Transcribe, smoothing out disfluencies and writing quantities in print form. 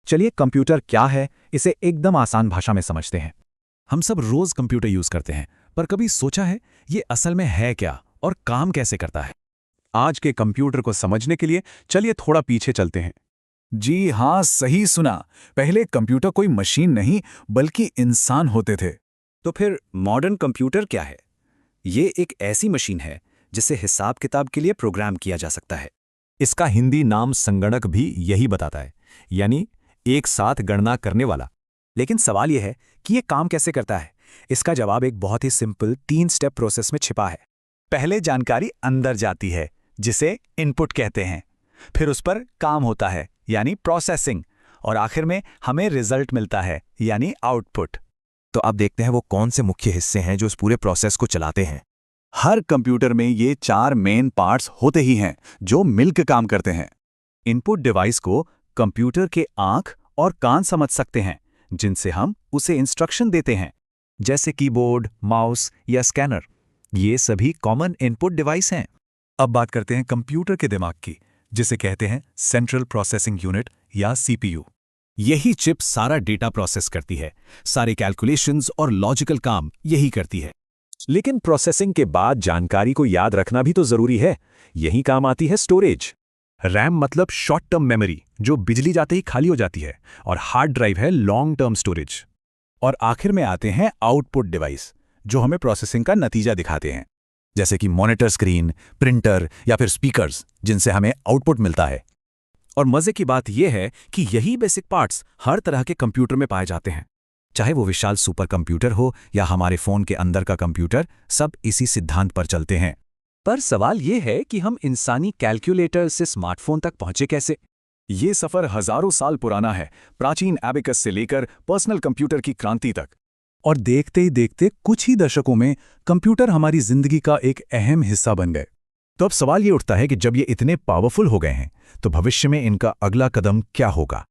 चलिए कंप्यूटर क्या है, इसे एकदम आसान भाषा में समझते हैं। हम सब रोज कंप्यूटर यूज करते हैं, पर कभी सोचा है ये असल में है क्या और काम कैसे करता है? आज के कंप्यूटर को समझने के लिए चलिए थोड़ा पीछे चलते हैं। जी हाँ, सही सुना। पहले कंप्यूटर कोई मशीन नहीं बल्कि इंसान होते थे। तो फिर मॉडर्न कंप्यूटर क्या है? ये एक ऐसी मशीन है जिसे हिसाब किताब के लिए प्रोग्राम किया जा सकता है। इसका हिंदी नाम संगणक भी यही बताता है, यानी एक साथ गणना करने वाला। लेकिन सवाल यह है कि ये काम कैसे करता है। इसका जवाब एक बहुत ही सिंपल 3 स्टेप प्रोसेस में छिपा है। पहले जानकारी अंदर जाती है जिसे इनपुट कहते हैं, फिर उस पर काम होता है यानी प्रोसेसिंग, और आखिर में हमें रिजल्ट मिलता है यानी आउटपुट। तो अब देखते हैं वो कौन से मुख्य हिस्से हैं जो इस पूरे प्रोसेस को चलाते हैं। हर कंप्यूटर में ये 4 मेन पार्ट्स होते ही हैं जो मिलकर काम करते हैं। इनपुट डिवाइस को कंप्यूटर के आंख और कान समझ सकते हैं, जिनसे हम उसे इंस्ट्रक्शन देते हैं, जैसे कीबोर्ड, माउस या स्कैनर। ये सभी कॉमन इनपुट डिवाइस हैं। अब बात करते हैं कंप्यूटर के दिमाग की, जिसे कहते हैं सेंट्रल प्रोसेसिंग यूनिट या सीपीयू। यही चिप सारा डेटा प्रोसेस करती है, सारे कैलकुलेशंस और लॉजिकल काम यही करती है। लेकिन प्रोसेसिंग के बाद जानकारी को याद रखना भी तो जरूरी है। यही काम आती है स्टोरेज। रैम मतलब शॉर्ट टर्म मेमोरी, जो बिजली जाते ही खाली हो जाती है, और हार्ड ड्राइव है लॉन्ग टर्म स्टोरेज। और आखिर में आते हैं आउटपुट डिवाइस, जो हमें प्रोसेसिंग का नतीजा दिखाते हैं, जैसे कि मॉनिटर स्क्रीन, प्रिंटर या फिर स्पीकर्स, जिनसे हमें आउटपुट मिलता है। और मजे की बात यह है कि यही बेसिक पार्ट्स हर तरह के कंप्यूटर में पाए जाते हैं, चाहे वो विशाल सुपर कंप्यूटर हो या हमारे फोन के अंदर का कंप्यूटर, सब इसी सिद्धांत पर चलते हैं। पर सवाल ये है कि हम इंसानी कैलकुलेटर से स्मार्टफोन तक पहुंचे कैसे? ये सफर हजारों साल पुराना है, प्राचीन एबेकस से लेकर पर्सनल कंप्यूटर की क्रांति तक। और देखते ही देखते कुछ ही दशकों में कंप्यूटर हमारी जिंदगी का एक अहम हिस्सा बन गए। तो अब सवाल ये उठता है कि जब ये इतने पावरफुल हो गए हैं, तो भविष्य में इनका अगला कदम क्या होगा?